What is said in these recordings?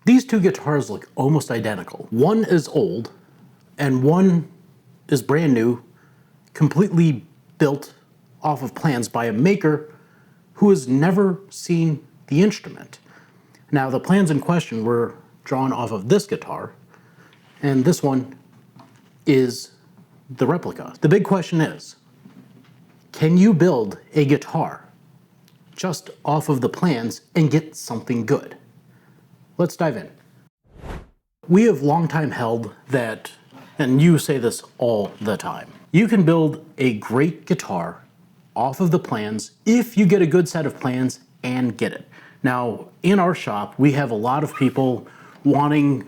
These two guitars look almost identical. One is old and one is brand new, completely built off of plans by a maker who has never seen the instrument. Now, the plans in question were drawn off of this guitar, and this one is the replica. The big question is, can you build a guitar just off of the plans and get something good? Let's dive in. We have long time held that, and you say this all the time, you can build a great guitar off of the plans if you get a good set of plans and get it. Now, in our shop, we have a lot of people wanting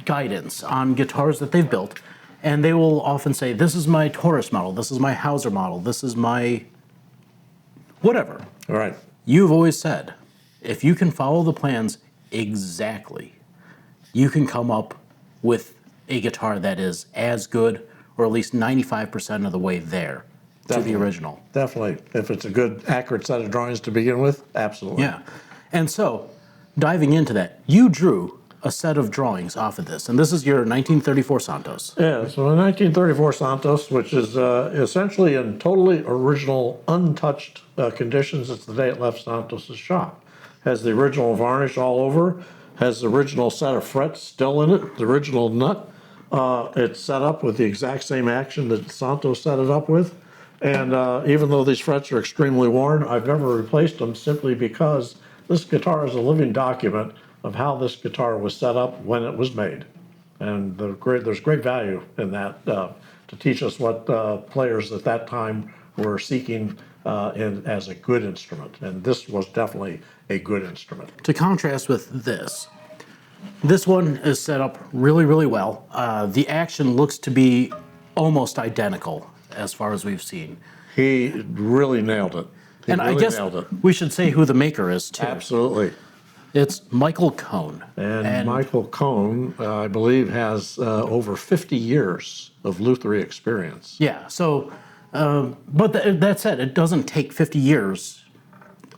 guidance on guitars that they've built, and they will often say, this is my Taurus model, this is my Hauser model, this is my whatever. All right. You've always said, if you can follow the plans exactly, you can come up with a guitar that is as good, or at least 95% of the way there to the original. Definitely. If it's a good, accurate set of drawings to begin with, absolutely. Yeah. And so, diving into that, you drew a set of drawings off of this, and this is your 1934 Santos. Yeah, so a 1934 Santos, which is essentially in totally original, untouched conditions. It's the day it left Santos's shop. Has the original varnish all over, has the original set of frets still in it, the original nut. It's set up with the exact same action that Santos set it up with. And even though these frets are extremely worn, I've never replaced them simply because this guitar is a living document of how this guitar was set up when it was made. And there's great value in that to teach us what players at that time were seeking as a good instrument. And this was definitely a good instrument. To contrast with this one is set up really, really well. The action looks to be almost identical as far as we've seen. He really nailed it. And I guess we should say who the maker is too. Absolutely. It's Michael Cohn. And Michael Cohn, I believe, has over 50 years of lutherie experience. Yeah, so, but that said, it doesn't take 50 years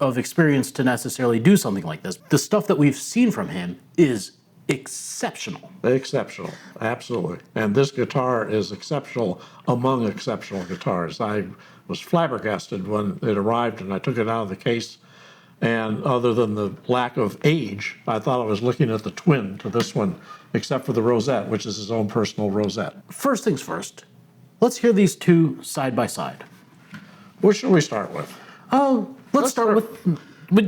of experience to necessarily do something like this. The stuff that we've seen from him is exceptional. Exceptional, absolutely. And this guitar is exceptional among exceptional guitars. I was flabbergasted when it arrived and I took it out of the case. And other than the lack of age, I thought I was looking at the twin to this one, except for the rosette, which is his own personal rosette. First things first, let's hear these two side by side. What should we start with? Oh, let's start with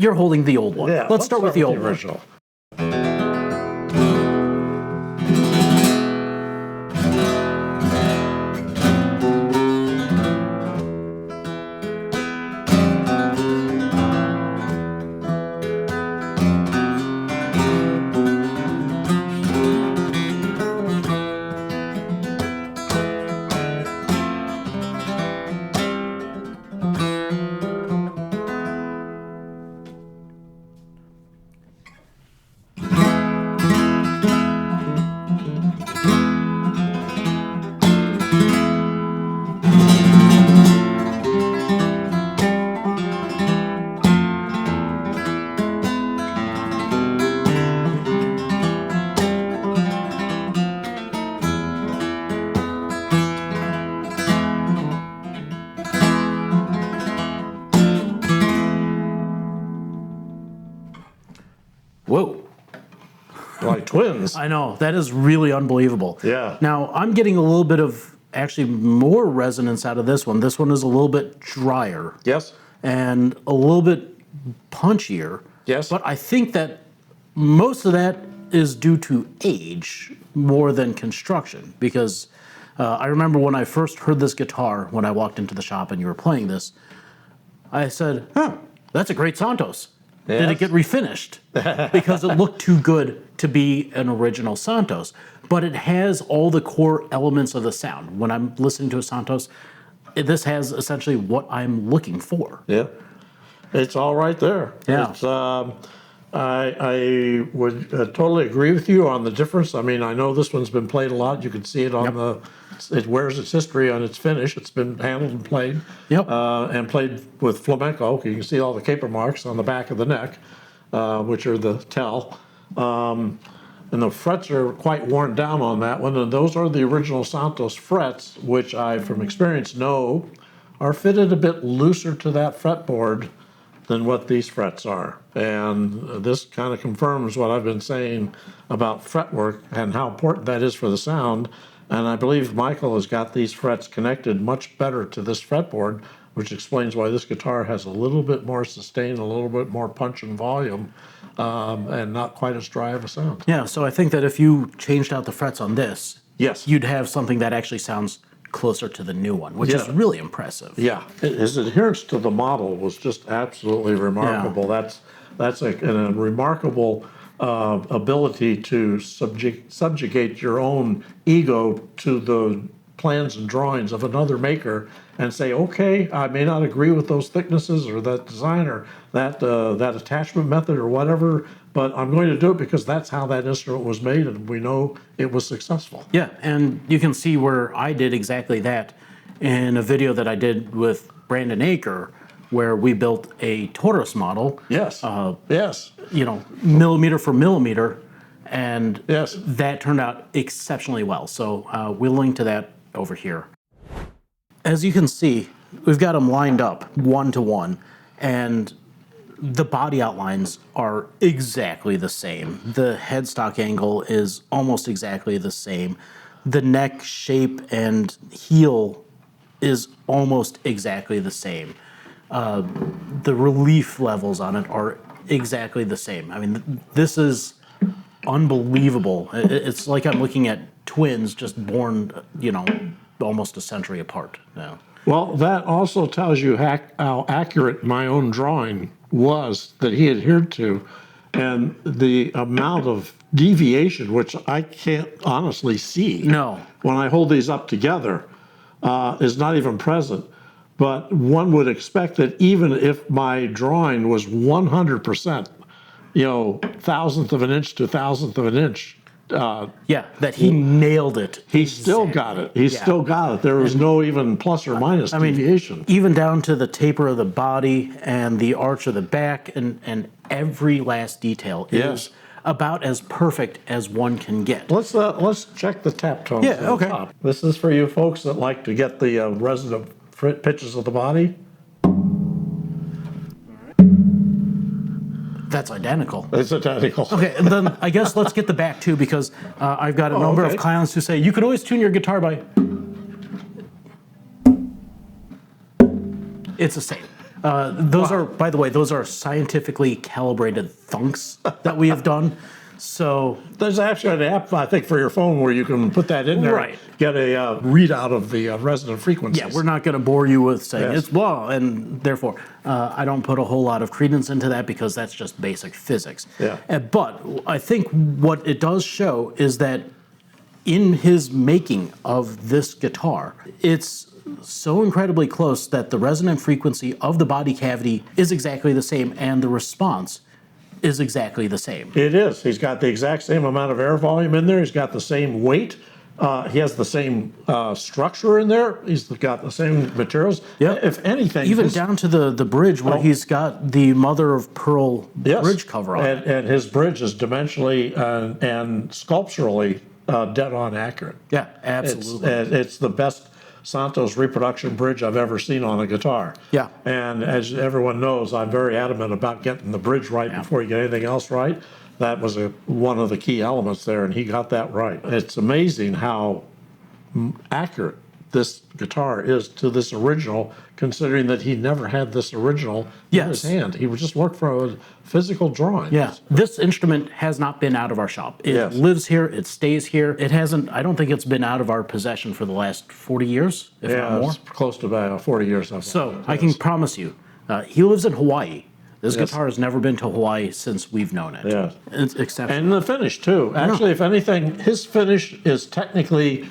you're holding the old one. Yeah, let's start with the old original. Whoa. Like twins. I know, that is really unbelievable. Yeah. Now, I'm getting a little bit of, actually more resonance out of this one. This one is a little bit drier. Yes. And a little bit punchier. Yes. But I think that most of that is due to age more than construction, because I remember when I first heard this guitar, when I walked into the shop and you were playing this, I said, huh, that's a great Santos. Yes. Did it get refinished? Because it looked too good to be an original Santos. But it has all the core elements of the sound. When I'm listening to a Santos, this has essentially what I'm looking for. Yeah. It's all right there. Yeah. It's, I would totally agree with you on the difference. I mean, I know this one's been played a lot. You can see it on it wears its history on its finish. It's been handled and played. Yep. And played with flamenco. You can see all the caper marks on the back of the neck. which are the tell. And the frets are quite worn down on that one, and those are the original Santos frets, which I, from experience, know are fitted a bit looser to that fretboard than what these frets are. And this kind of confirms what I've been saying about fretwork and how important that is for the sound. And I believe Michael has got these frets connected much better to this fretboard, which explains why this guitar has a little bit more sustain, a little bit more punch and volume, and not quite as dry of a sound. Yeah, so I think that if you changed out the frets on this, Yes. you'd have something that actually sounds closer to the new one, which is really impressive. Yeah, his adherence to the model was just absolutely remarkable. That's a remarkable ability to subjugate your own ego to the plans and drawings of another maker and say, okay, I may not agree with those thicknesses or that design or that attachment method or whatever, but I'm going to do it because that's how that instrument was made, and we know it was successful. Yeah, and you can see where I did exactly that in a video that I did with Brandon Aker, where we built a tortoise model. Yes. Yes. You know, millimeter for millimeter, and Yes. that turned out exceptionally well. So we'll link to that over here. As you can see, we've got them lined up 1-to-1, and the body outlines are exactly the same. The headstock angle is almost exactly the same. The neck shape and heel is almost exactly the same. The relief levels on it are exactly the same. I mean, this is unbelievable. It's like I'm looking at twins just born, you know, almost a century apart now. Well, that also tells you how accurate my own drawing was that he adhered to, and the amount of deviation, which I can't honestly see. No. When I hold these up together, is not even present. But one would expect that even if my drawing was 100%, you know, thousandth of an inch to thousandth of an inch, Yeah, that he nailed it. he still got it. He still got it. There was no even plus or minus deviation. Even down to the taper of the body and the arch of the back, and every last detail Yes. is about as perfect as one can get. Let's check the tap tones. Yeah, at the okay. top. This is for you folks that like to get the resonant pitches of the body. That's identical. It's identical. Okay, and then I guess let's get the back too, because I've got a number of clients who say you could always tune your guitar by. It's the same. Those are, by the way, those are scientifically calibrated thunks that we have done. So There's actually an app, I think, for your phone where you can put that in there, Right. get a readout of the resonant frequencies. yeah, we're not going to bore you with saying Yes. it's blah, and therefore I don't put a whole lot of credence into that because that's just basic physics. Yeah. But I think what it does show is that in his making of this guitar, it's so incredibly close that the resonant frequency of the body cavity is exactly the same, and the response is exactly the same. It is. He's got the exact same amount of air volume in there. He's got the same weight. He has the same structure in there. He's got the same materials. Yeah. If anything, Even his- down to the bridge where he's got the mother of pearl Yes. bridge cover on it. and his bridge is dimensionally and sculpturally dead on accurate. Yeah, absolutely. It's the best Santos reproduction bridge I've ever seen on a guitar. Yeah. And as everyone knows, I'm very adamant about getting the bridge right before you get anything else right. That was one of the key elements there, and he got that right. It's amazing how accurate this guitar is to this original, considering that he never had this original in his Yes. hand. He would just work from a physical drawing. Yeah, this instrument has not been out of our shop. It Yes. lives here, it stays here. It hasn't, I don't think it's been out of our possession for the last 40 years, if not Yeah, more. it's close to about 40 years. So I can promise you, he lives in Hawaii. This Yes. guitar has never been to Hawaii since we've known it. Yeah. It's exceptional. And the finish, too. Actually, if anything, his finish is technically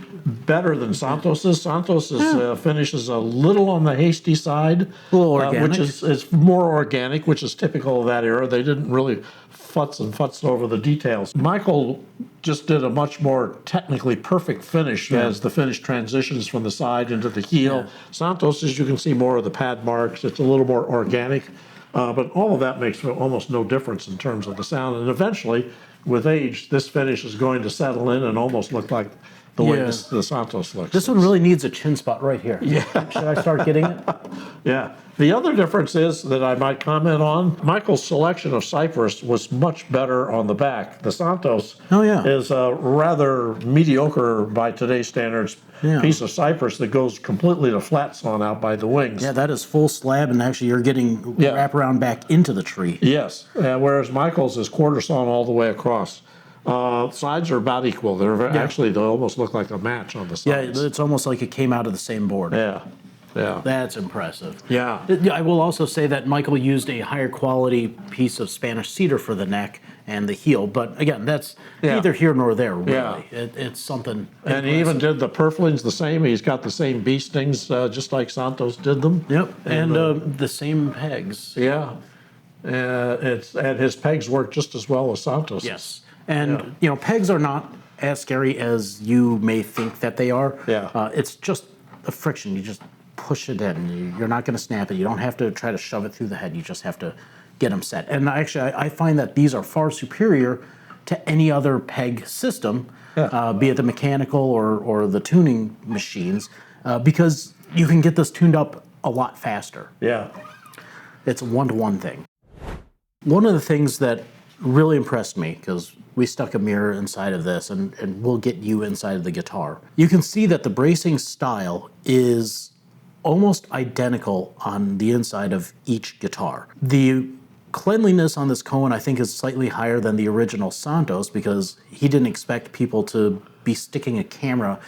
better than Santos's. Santos's finish is a little on the hasty side. A little organic. Which is more organic, which is typical of that era. They didn't really futz over the details. Michael just did a much more technically perfect finish as the finish transitions from the side into the heel. Santos, as you can see, more of the pad marks. It's a little more organic. But all of that makes almost no difference in terms of the sound. And eventually, with age, this finish is going to settle in and almost look like the way Yeah. the Santos looks. This one really needs a chin spot right here. Yeah. Should I start getting it? Yeah. The other difference is that I might comment on, Michael's selection of cypress was much better on the back. The Santos Oh, yeah. is a rather mediocre by today's standards Yeah. piece of cypress that goes completely to flat sawn out by the wings. Yeah, that is full slab, and actually you're getting Yeah. wraparound back into the tree. Yes, whereas Michael's is quarter sawn all the way across. Sides are about equal. Actually, they almost look like a match on the Yeah, sides. it's almost like it came out of the same board. Yeah, yeah, That's impressive. yeah. I will also say that Michael used a higher quality piece of Spanish cedar for the neck and the heel, but again, that's Yeah. neither here nor there, really. Yeah. It's something. And he even did the purflings the same. He's got the same bee stings, just like Santos did them. Yep, and the same pegs. Yeah, and his pegs work just as well as Santos. Yes, and pegs are not as scary as you may think that they are. Yeah. It's just a friction. You just push it in. You're not going to snap it. You don't have to try to shove it through the head. You just have to get them set. And actually, I find that these are far superior to any other peg system, be it the mechanical or the tuning machines, because you can get this tuned up a lot faster. Yeah. It's a one-to-one thing. One of the things that really impressed me, because we stuck a mirror inside of this, and we'll get you inside of the guitar. You can see that the bracing style is almost identical on the inside of each guitar. The cleanliness on this cone, I think, is slightly higher than the original Santos, because he didn't expect people to be sticking a camera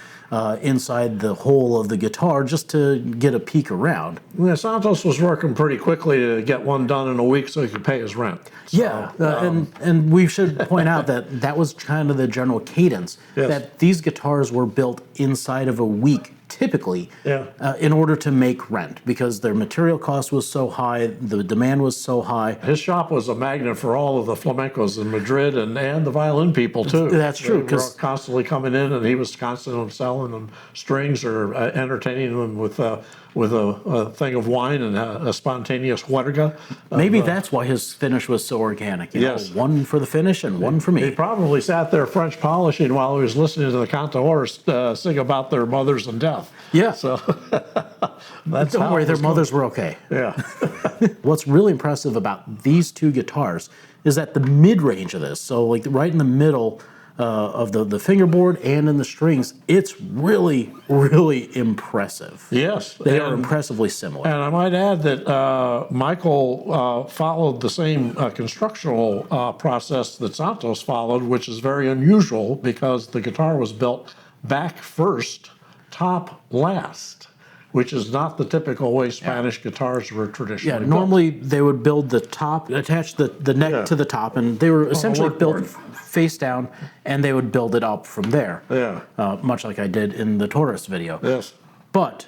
inside the hole of the guitar just to get a peek around. Yeah, Santos was working pretty quickly to get one done in a week so he could pay his rent. Yeah, and we should point out that that was kind of the general cadence, Yes. that these guitars were built inside of a week, typically, Yeah. in order to make rent, because their material cost was so high, the demand was so high. His shop was a magnet for all of the flamencos in Madrid and the violin people, too. That's true, They were 'cause- constantly coming in, and he was constantly selling them strings or entertaining them with a thing of wine and a spontaneous huerga. Maybe that's why his finish was so organic. Yes. One for the finish and one for He me. probably sat there French polishing while he was listening to the cantadores sing about their mothers and death. Yeah. So that's Don't how worry, it their was going. mothers were okay. Yeah. What's really impressive about these two guitars is that the mid-range of this, so like right in the middle of the fingerboard and in the strings, it's really, really impressive. Yes. They are impressively similar. And I might add that Michael followed the same constructional process that Santos followed, which is very unusual because the guitar was built back first, top last, which is not the typical way Spanish guitars were traditionally Yeah, built. normally they would build the top, attach the neck Yeah. to the top, and they were essentially built workboard. face down, and they would build it up from there. Yeah. Much like I did in the Taurus video. Yes. But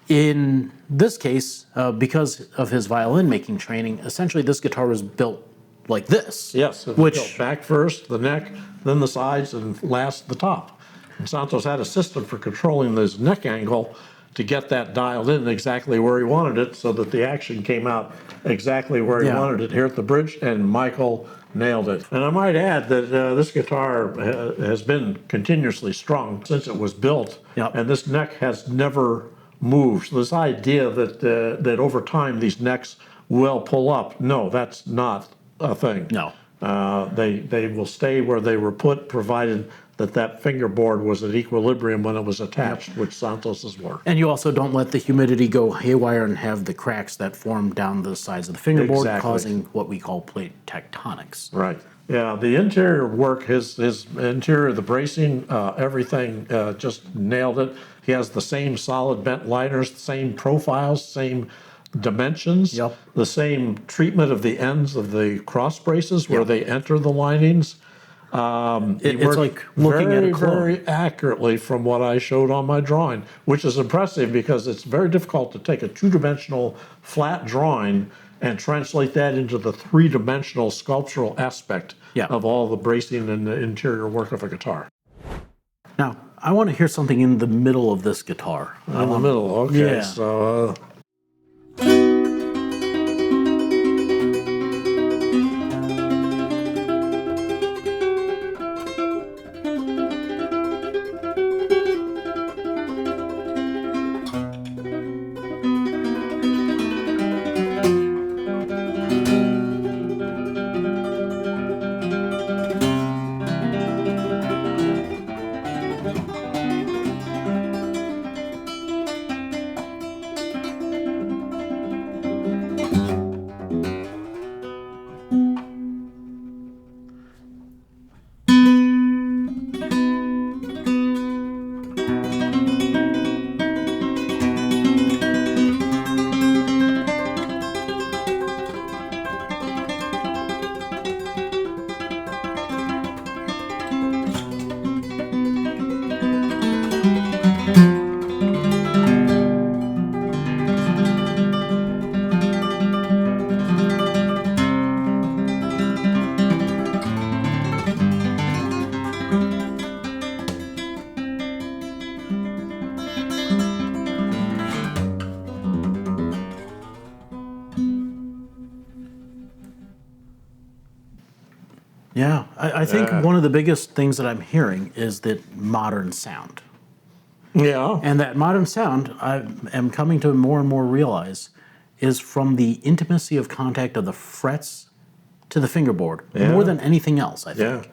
in this case, because of his violin making training, essentially this guitar was built like this. Yes. It was Which, built back first, the neck, then the sides, and last the top. And Santos had a system for controlling this neck angle to get that dialed in exactly where he wanted it so that the action came out exactly where he Yeah. wanted it here at the bridge, and Michael nailed it. And I might add that this guitar has been continuously strung since it was built, Yep. and this neck has never moved. So this idea that over time these necks will pull up, no, that's not a thing. No. They will stay where they were put, provided that fingerboard was at equilibrium when it was attached, which Santos's were. and you also don't let the humidity go haywire and have the cracks that form down the sides of the fingerboard, Exactly. causing what we call plate tectonics. Right. Yeah, the interior work, his interior, the bracing, everything just nailed it. He has the same solid bent liners, the same profiles, same dimensions, Yep. the same treatment of the ends of the cross braces where Yep. they enter the linings. He It's worked like looking at a very, clone. very accurately from what I showed on my drawing, which is impressive because it's very difficult to take a two-dimensional flat drawing and translate that into the three-dimensional sculptural aspect Yeah. of all the bracing and the interior work of a guitar. Now, I want to hear something in the middle of this guitar. In the middle, okay. Yeah. So Yeah, I think one of the biggest things that I'm hearing is that modern sound. Yeah. And that modern sound, I am coming to more and more realize, is from the intimacy of contact of the frets to the fingerboard, more than anything else, I think.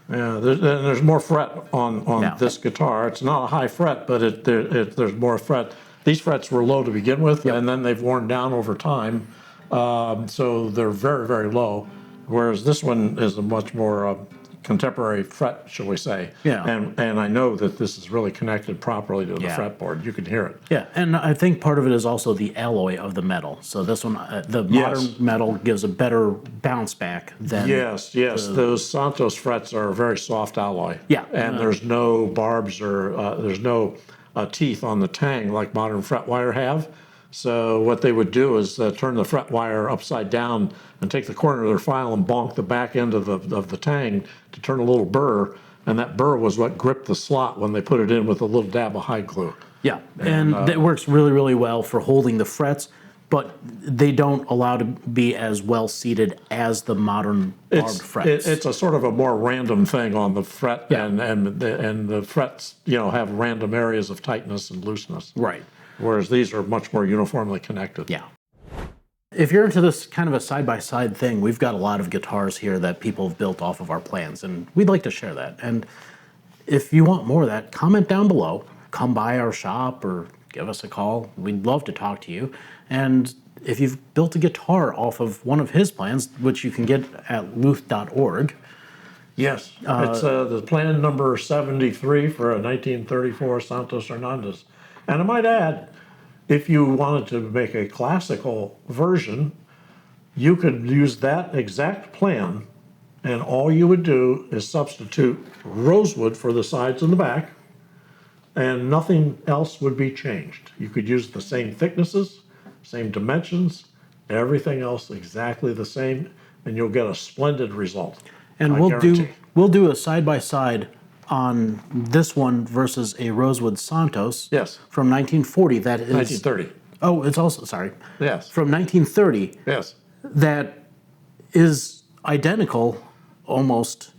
Yeah, there's more fret on Yeah. this guitar. It's not a high fret, but there's more fret. These frets were low to begin with, and then they've worn down over time, so they're very, very low. Whereas this one is a much more contemporary fret, shall we say? Yeah. And I know that this is really connected properly to the fretboard. You can hear it. Yeah, and I think part of it is also the alloy of the metal. So this one, the modern metal gives a better bounce back than... Yes, those Santos frets are a very soft alloy. Yeah. And there's no barbs or there's no teeth on the tang like modern fret wire have. So what they would do is turn the fret wire upside down and take the corner of their file and bonk the back end of the tang to turn a little burr, and that burr was what gripped the slot when they put it in with a little dab of hide glue. Yeah, and it works really, really well for holding the frets, but they don't allow to be as well seated as the modern barbed frets. It's a sort of a more random thing on the fret, and the frets, have random areas of tightness and looseness. Right. Whereas these are much more uniformly connected. Yeah. If you're into this kind of a side-by-side thing, we've got a lot of guitars here that people have built off of our plans, and we'd like to share that. And if you want more of that, comment down below, come by our shop, or give us a call. We'd love to talk to you. And if you've built a guitar off of one of his plans, which you can get at luth.org. Yes, it's the plan number 73 for a 1934 Santos Hernandez. And I might add, if you wanted to make a classical version, you could use that exact plan, and all you would do is substitute rosewood for the sides and the back, and nothing else would be changed. You could use the same thicknesses, same dimensions, everything else exactly the same, and you'll get a splendid result. And we'll do a side-by-side on this one versus a Rosewood Santos from 1940 that is... 1930. Oh, it's also, sorry. Yes. From 1930. Yes. That is identical almost,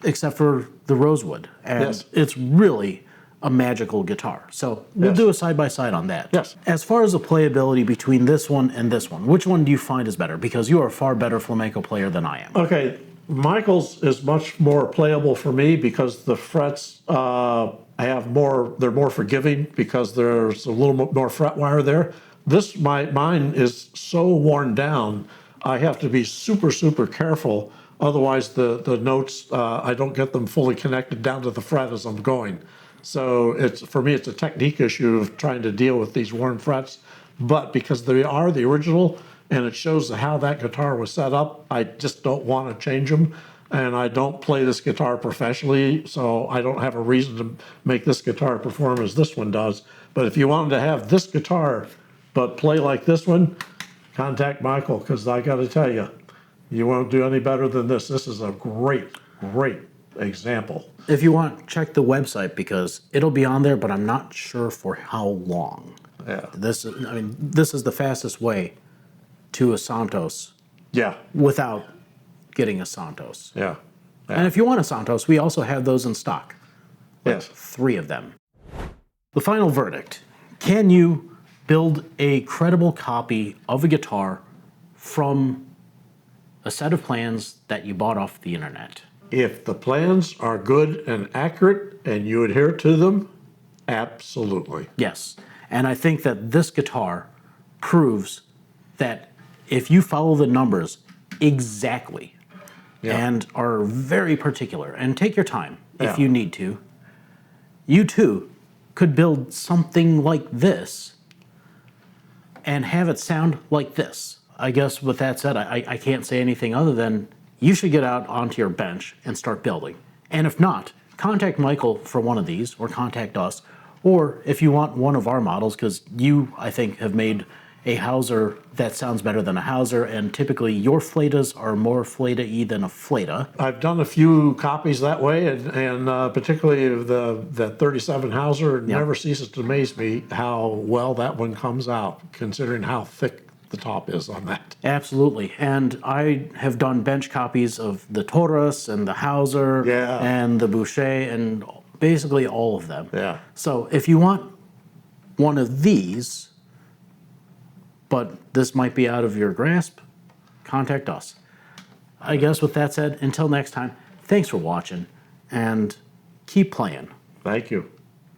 except for the Rosewood. And it's really a magical guitar. So we'll do a side-by-side on that. Yes. As far as the playability between this one and this one, which one do you find is better? Because you are a far better flamenco player than I am. Okay. Michael's is much more playable for me because the frets they're more forgiving because there's a little more fret wire there. Mine is so worn down, I have to be super, super careful. Otherwise, the notes, I don't get them fully connected down to the fret as I'm going. So for me, it's a technique issue of trying to deal with these worn frets. But because they are the original, and it shows how that guitar was set up, I just don't want to change them. And I don't play this guitar professionally, so I don't have a reason to make this guitar perform as this one does. But if you wanted to have this guitar but play like this one, contact Michael, because I got to tell you, you won't do any better than this. This is a great, great example. If you want, check the website because it'll be on there, but I'm not sure for how long. Yeah. This is the fastest way to a Santos. Yeah. Without getting a Santos. Yeah. And if you want a Santos, we also have those in stock. Yes. 3 of them. The final verdict. Can you build a credible copy of a guitar from a set of plans that you bought off the internet? If the plans are good and accurate and you adhere to them, absolutely. Yes. And I think that this guitar proves that if you follow the numbers exactly and are very particular and take your time if you need to, you too could build something like this and have it sound like this. I guess with that said, I can't say anything other than you should get out onto your bench and start building. And if not, contact Michael for one of these or contact us. Or if you want one of our models, because you, I think, have made a Hauser that sounds better than a Hauser, and typically your Fletas are more Fleta-y than a Fleta. I've done a few copies that way, and particularly the 37 Hauser never ceases to amaze me how well that one comes out, considering how thick the top is on that. Absolutely. And I have done bench copies of the Taurus and the Hauser Yeah. and the Boucher and basically all of them. Yeah. So if you want one of these, but this might be out of your grasp, contact us. I guess with that said, until next time, thanks for watching and keep playing. Thank you.